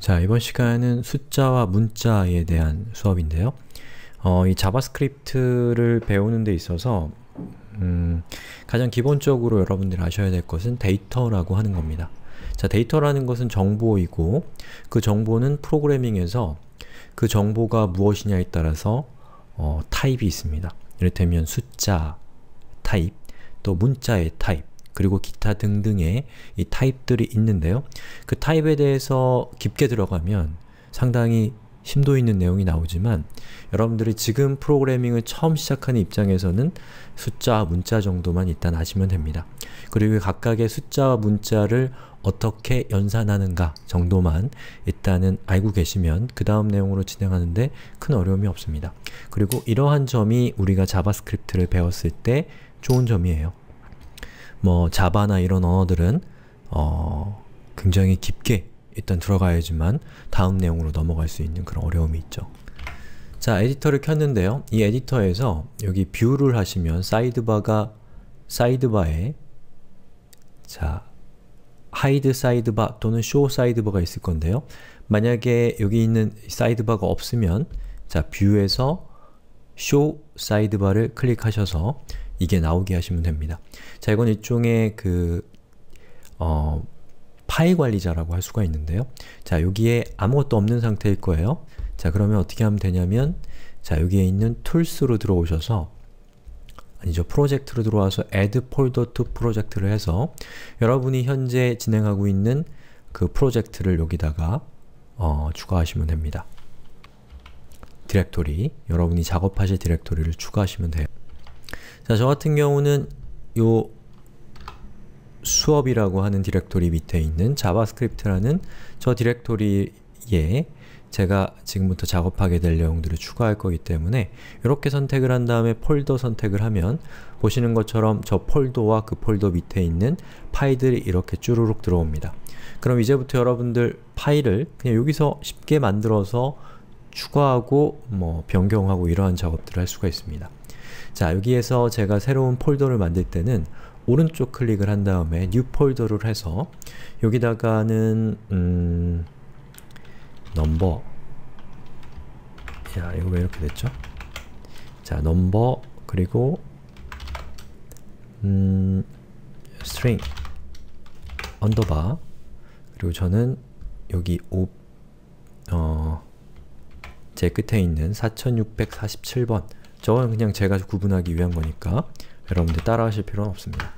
자, 이번 시간은 숫자와 문자에 대한 수업인데요. 이 자바스크립트를 배우는 데 있어서 가장 기본적으로 여러분들이 아셔야 될 것은 데이터라고 하는 겁니다. 자, 데이터라는 것은 정보이고 그 정보는 프로그래밍에서 그 정보가 무엇이냐에 따라서 타입이 있습니다. 이를테면 숫자 타입, 또 문자의 타입, 그리고 기타 등등의 이 타입들이 있는데요. 그 타입에 대해서 깊게 들어가면 상당히 심도 있는 내용이 나오지만 여러분들이 지금 프로그래밍을 처음 시작하는 입장에서는 숫자와 문자 정도만 일단 아시면 됩니다. 그리고 각각의 숫자와 문자를 어떻게 연산하는가 정도만 일단은 알고 계시면 그 다음 내용으로 진행하는데 큰 어려움이 없습니다. 그리고 이러한 점이 우리가 자바스크립트를 배웠을 때 좋은 점이에요. 자바나 이런 언어들은 굉장히 깊게 일단 들어가야지만 다음 내용으로 넘어갈 수 있는 그런 어려움이 있죠. 자, 에디터를 켰는데요. 이 에디터에서 여기 뷰를 하시면 사이드바에 자, 하이드 사이드바 또는 쇼 사이드바가 있을 건데요. 만약에 여기 있는 사이드바가 없으면 자, 뷰에서 쇼 사이드바를 클릭하셔서 이게 나오게 하시면 됩니다. 자, 이건 일종의 파일 관리자라고 할 수가 있는데요. 자, 여기에 아무것도 없는 상태일 거예요. 자, 그러면 어떻게 하면 되냐면 자, 여기에 있는 툴스로 들어오셔서 아니죠. 프로젝트로 들어와서 add folder to project를 해서 여러분이 현재 진행하고 있는 그 프로젝트를 여기다가 추가하시면 됩니다. 디렉토리, 여러분이 작업하실 디렉토리를 추가하시면 돼요. 자, 저 같은 경우는 요 수업이라고 하는 디렉토리 밑에 있는 자바스크립트라는 저 디렉토리에 제가 지금부터 작업하게 될 내용들을 추가할 거기 때문에 이렇게 선택을 한 다음에 폴더 선택을 하면 보시는 것처럼 저 폴더와 그 폴더 밑에 있는 파일들이 이렇게 쭈루룩 들어옵니다. 그럼 이제부터 여러분들 파일을 그냥 여기서 쉽게 만들어서 추가하고 변경하고 이러한 작업들을 할 수가 있습니다. 자, 여기에서 제가 새로운 폴더를 만들 때는 오른쪽 클릭을 한 다음에 New 폴더를 해서 여기다가는 넘버 야, 이거 왜 이렇게 됐죠? 자, 넘버 그리고 string 언더바 그리고 저는 여기 제 끝에 있는 4647번 저건 그냥 제가 구분하기 위한 거니까 여러분들 따라 하실 필요는 없습니다.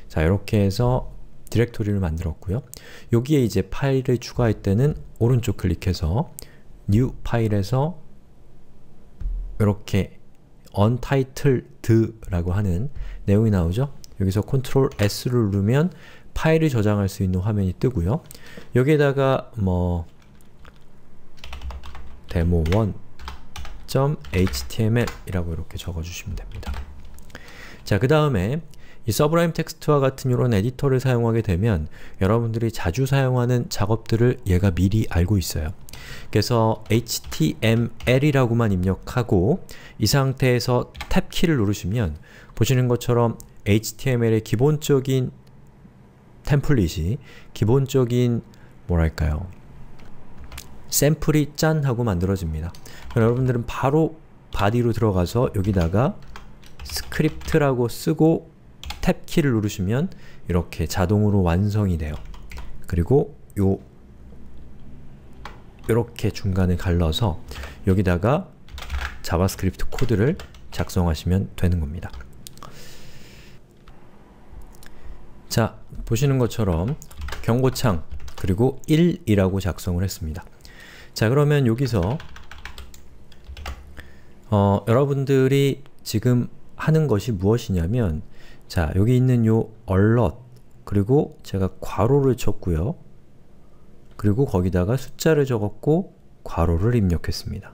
자, 이렇게 해서 디렉토리를 만들었고요. 여기에 이제 파일을 추가할 때는 오른쪽 클릭해서 New 파일에서 이렇게 Untitled라고 하는 내용이 나오죠? 여기서 Ctrl S를 누르면 파일을 저장할 수 있는 화면이 뜨고요. 여기에다가 demo1.html 이라고 이렇게 적어주시면 됩니다. 자, 그 다음에 이 서브라임 텍스트와 같은 이런 에디터를 사용하게 되면 여러분들이 자주 사용하는 작업들을 얘가 미리 알고 있어요. 그래서 html이라고만 입력하고 이 상태에서 탭 키를 누르시면 보시는 것처럼 html의 기본적인 템플릿이 기본적인 뭐랄까요? 샘플이 짠! 하고 만들어집니다. 여러분들은 바로 바디로 들어가서 여기다가 스크립트라고 쓰고 탭 키를 누르시면 이렇게 자동으로 완성이 돼요. 그리고 요렇게 중간에 갈라서 여기다가 자바스크립트 코드를 작성하시면 되는 겁니다. 자, 보시는 것처럼 경고창 그리고 1이라고 작성을 했습니다. 자, 그러면 여기서 여러분들이 지금 하는 것이 무엇이냐면 자, 여기 있는 요 alert 그리고 제가 괄호를 쳤고요. 그리고 거기다가 숫자를 적었고 괄호를 입력했습니다.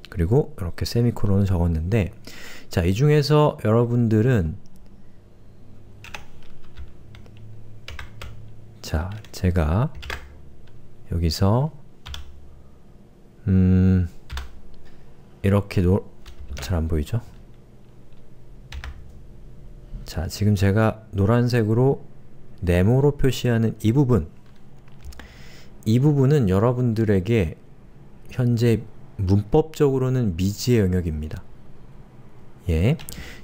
그리고 이렇게 세미콜론을 적었는데 자, 이 중에서 여러분들은 자, 제가 여기서 이렇게 잘 안 보이죠? 자, 지금 제가 노란색으로 네모로 표시하는 이 부분 이 부분은 여러분들에게 현재 문법적으로는 미지의 영역입니다. 예,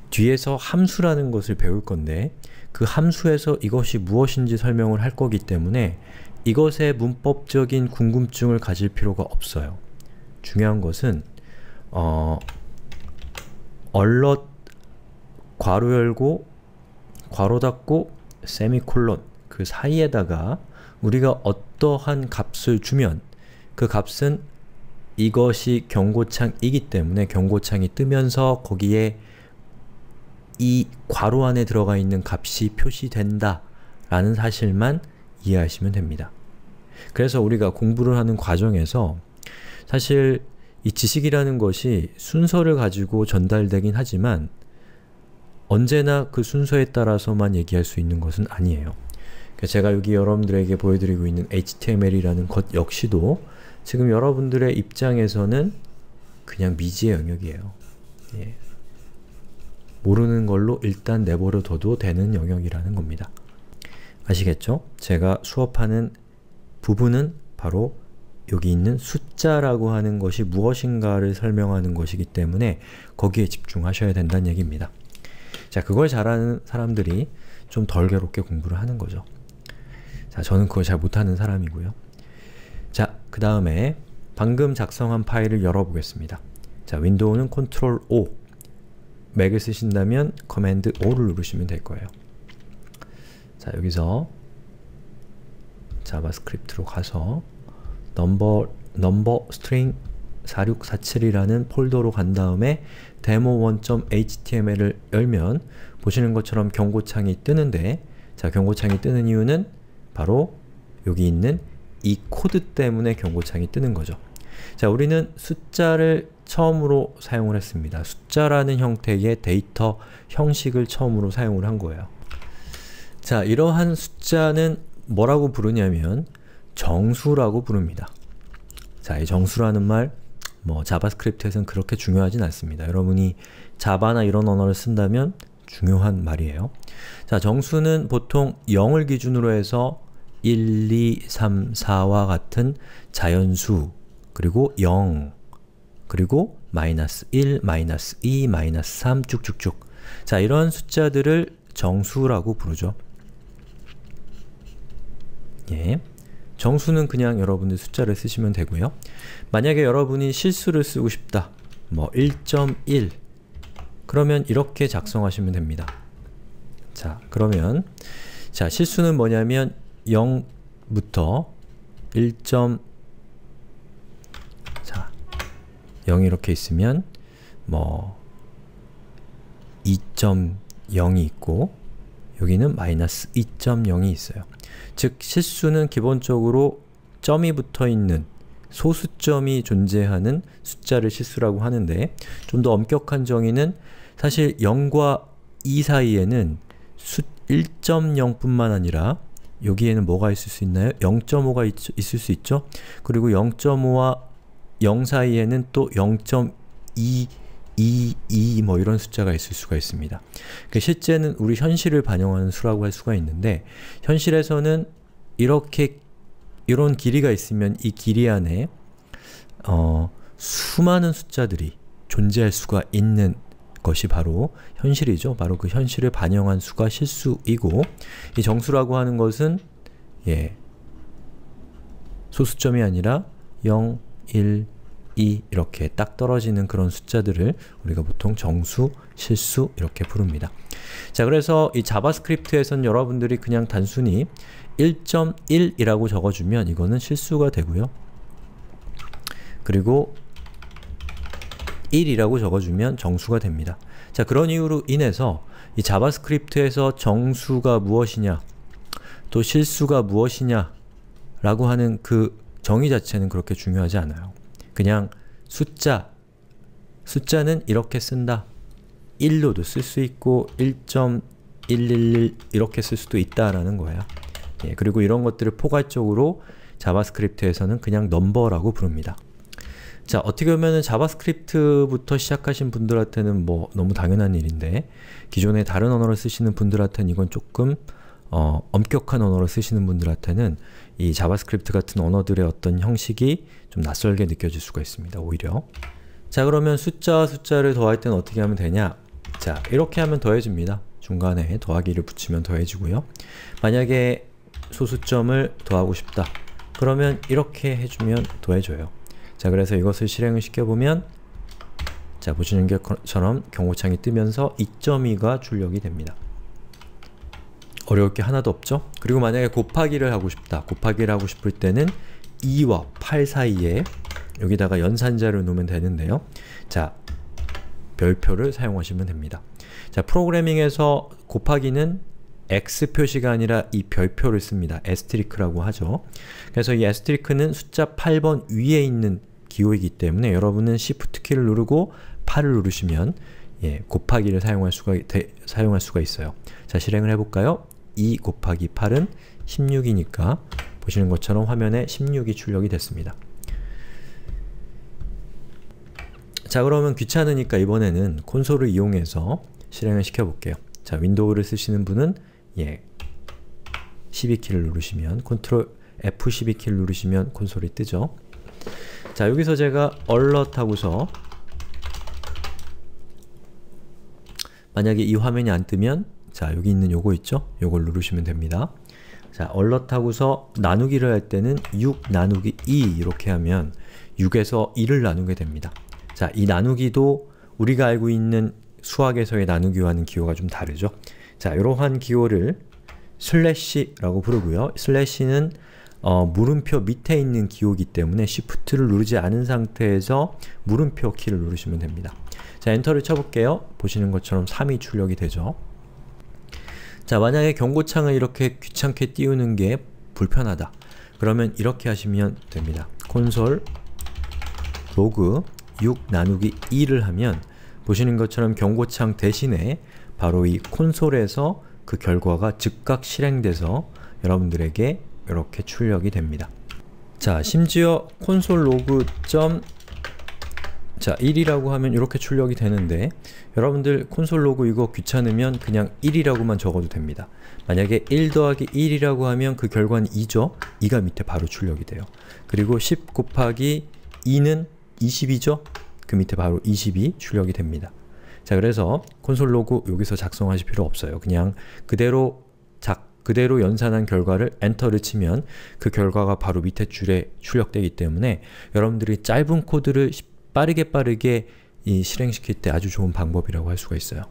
뒤에서 함수라는 것을 배울 건데 그 함수에서 이것이 무엇인지 설명을 할 거기 때문에 이것에 문법적인 궁금증을 가질 필요가 없어요. 중요한 것은 얼럿 괄호 열고 괄호 닫고 세미콜론 그 사이에다가 우리가 어떠한 값을 주면 그 값은 이것이 경고창이기 때문에 경고창이 뜨면서 거기에 이 괄호 안에 들어가 있는 값이 표시된다 라는 사실만 이해하시면 됩니다. 그래서 우리가 공부를 하는 과정에서 사실 이 지식이라는 것이 순서를 가지고 전달되긴 하지만 언제나 그 순서에 따라서만 얘기할 수 있는 것은 아니에요. 제가 여기 여러분들에게 보여드리고 있는 HTML이라는 것 역시도 지금 여러분들의 입장에서는 그냥 미지의 영역이에요. 예. 모르는 걸로 일단 내버려 둬도 되는 영역이라는 겁니다. 아시겠죠? 제가 수업하는 부분은 바로 여기 있는 숫자라고 하는 것이 무엇인가를 설명하는 것이기 때문에 거기에 집중하셔야 된다는 얘기입니다. 자, 그걸 잘하는 사람들이 좀 덜 괴롭게 공부를 하는 거죠. 자, 저는 그걸 잘 못하는 사람이고요. 자, 그 다음에 방금 작성한 파일을 열어보겠습니다. 자, 윈도우는 Ctrl O, 맥을 쓰신다면 커맨드 O를 누르시면 될 거예요. 자, 여기서 자바스크립트로 가서 넘버 스트링 4647이라는 폴더로 간 다음에 demo1.html을 열면 보시는 것처럼 경고창이 뜨는데, 자, 경고창이 뜨는 이유는 바로 여기 있는 이 코드 때문에 경고창이 뜨는 거죠. 자, 우리는 숫자를 처음으로 사용을 했습니다. 숫자라는 형태의 데이터 형식을 처음으로 사용을 한 거예요. 자, 이러한 숫자는 뭐라고 부르냐면 정수라고 부릅니다. 자, 이 정수라는 말 자바스크립트에서는 그렇게 중요하진 않습니다. 여러분이 자바나 이런 언어를 쓴다면 중요한 말이에요. 자, 정수는 보통 0을 기준으로 해서 1, 2, 3, 4와 같은 자연수, 그리고 0, 그리고 마이너스 1, 마이너스 2, 마이너스 3 쭉쭉쭉. 자, 이런 숫자들을 정수라고 부르죠. 예. 정수는 그냥 여러분들 숫자를 쓰시면 되고요. 만약에 여러분이 실수를 쓰고 싶다, 1.1 그러면 이렇게 작성하시면 됩니다. 자, 그러면 자, 실수는 뭐냐면 0부터 1. 자, 0이 이렇게 있으면 2.0이 있고 여기는 마이너스 2.0이 있어요. 즉, 실수는 기본적으로 점이 붙어 있는 소수점이 존재하는 숫자를 실수라고 하는데, 좀 더 엄격한 정의는 사실 0과 2 사이에는 1.0 뿐만 아니라 여기에는 뭐가 있을 수 있나요? 0.5가 있을 수 있죠? 그리고 0.5와 0 사이에는 또 0.2 이런 숫자가 있을 수가 있습니다. 실제는 우리 현실을 반영하는 수라고 할 수가 있는데, 현실에서는 이런 길이가 있으면 이 길이 안에 수많은 숫자들이 존재할 수가 있는 것이 바로 현실이죠. 바로 그 현실을 반영한 수가 실수이고, 이 정수라고 하는 것은 소수점이 아니라 0, 1, 2 이렇게 딱 떨어지는 그런 숫자들을 우리가 보통 정수, 실수 이렇게 부릅니다. 자, 그래서 이 자바스크립트에선 여러분들이 그냥 단순히 1.1이라고 적어주면 이거는 실수가 되고요. 그리고 1이라고 적어주면 정수가 됩니다. 자, 그런 이유로 인해서 이 자바스크립트에서 정수가 무엇이냐, 또 실수가 무엇이냐 라고 하는 그 정의 자체는 그렇게 중요하지 않아요. 그냥 숫자는 이렇게 쓴다. 1로도 쓸 수 있고 1.111 이렇게 쓸 수도 있다라는 거예요. 예, 그리고 이런 것들을 포괄적으로 자바스크립트에서는 그냥 넘버라고 부릅니다. 자, 어떻게 보면은 자바스크립트부터 시작하신 분들한테는 너무 당연한 일인데, 기존에 다른 언어를 쓰시는 분들한테는 이건 조금 엄격한 언어를 쓰시는 분들한테는 이 자바스크립트 같은 언어들의 어떤 형식이 좀 낯설게 느껴질 수가 있습니다. 오히려. 자, 그러면 숫자와 숫자를 더할 때는 어떻게 하면 되냐? 자, 이렇게 하면 더해집니다. 중간에 더하기를 붙이면 더해지고요. 만약에 소수점을 더하고 싶다. 그러면 이렇게 해주면 더해줘요. 자, 그래서 이것을 실행을 시켜보면 자, 보시는 것처럼 경고창이 뜨면서 2.2가 출력이 됩니다. 어려울 게 하나도 없죠? 그리고 만약에 곱하기를 하고 싶다. 곱하기를 하고 싶을 때는 2와 8 사이에 여기다가 연산자를 놓으면 되는데요. 자, 별표를 사용하시면 됩니다. 자, 프로그래밍에서 곱하기는 X 표시가 아니라 이 별표를 씁니다. 에스테리크라고 하죠. 그래서 이 에스테리크는 숫자 8번 위에 있는 기호이기 때문에 여러분은 Shift 키를 누르고 8을 누르시면 곱하기를 사용할 수가 있어요. 자, 실행을 해볼까요? 2 곱하기 8은 16이니까 보시는 것처럼 화면에 16이 출력이 됐습니다. 자, 그러면 귀찮으니까 이번에는 콘솔을 이용해서 실행을 시켜볼게요. 자, 윈도우를 쓰시는 분은 12키를 누르시면 컨트롤 F12키를 누르시면 콘솔이 뜨죠. 자, 여기서 제가 alert 하고서 만약에 이 화면이 안 뜨면 자, 여기 있는 요거 있죠? 요걸 누르시면 됩니다. 자, alert 하고서 나누기를 할 때는 6 나누기 2 이렇게 하면 6에서 2를 나누게 됩니다. 자, 이 나누기도 우리가 알고 있는 수학에서의 나누기와는 기호가 좀 다르죠? 자, 이러한 기호를 슬래시라고 부르고요. 슬래시는 물음표 밑에 있는 기호이기 때문에 Shift를 누르지 않은 상태에서 물음표 키를 누르시면 됩니다. 자, 엔터를 쳐볼게요. 보시는 것처럼 3이 출력이 되죠. 자, 만약에 경고창을 이렇게 귀찮게 띄우는 게 불편하다. 그러면 이렇게 하시면 됩니다. 콘솔 로그 6 나누기 2를 하면 보시는 것처럼 경고창 대신에 바로 이 콘솔에서 그 결과가 즉각 실행돼서 여러분들에게 이렇게 출력이 됩니다. 자, 심지어 콘솔 로그 자, 1이라고 하면 이렇게 출력이 되는데 여러분들 콘솔 로그 이거 귀찮으면 그냥 1이라고만 적어도 됩니다. 만약에 1 더하기 1이라고 하면 그 결과는 2죠? 2가 밑에 바로 출력이 돼요. 그리고 10 곱하기 2는 20이죠? 그 밑에 바로 20이 출력이 됩니다. 자, 그래서 콘솔 로그 여기서 작성하실 필요 없어요. 그냥 그대로 연산한 결과를 엔터를 치면 그 결과가 바로 밑에 줄에 출력되기 때문에 여러분들이 짧은 코드를 빠르게 실행시킬 때 아주 좋은 방법이라고 할 수가 있어요.